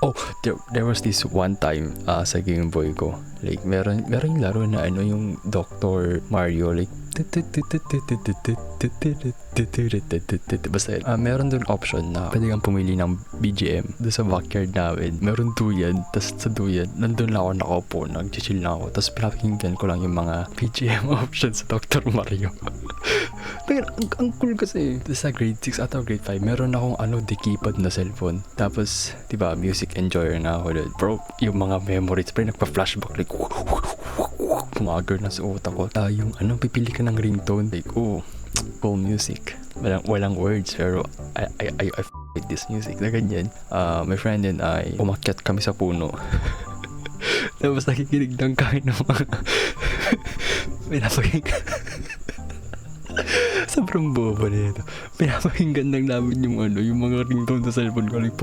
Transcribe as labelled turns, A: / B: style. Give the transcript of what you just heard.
A: Oh, there was this one time sa Game Boy ko. Like, meron yung laro na ano, yung Dr. Mario, like, basta meron dun option na pwede kang pumili ng BGM doon sa backyard namin. Meron duyan, tas sa duyan, nandun lang ako nakaupo, nag-chill lang ako, tas pinapakinggan ko lang yung mga BGM options sa Dr. Mario. Pero ang cool kasi. Tapos sa grade 6 at grade 5, meron akong the keypad na cellphone. Tapos, diba, music enjoyer na ako doon. Bro, yung mga memories, pero nagpa-flashback, like, kumagar na sa utak ko. Yung pipili ka ng ringtone, like, cool music. Walang words, pero I with this music, na ganyan. My friend and I, umakyat kami sa puno. Tapos nakikinig ng kain ng mga pinapakinggan. Sobrang boba nito. Pinapakinggan lang namin yung mga ringtone sa cellphone ko. Like,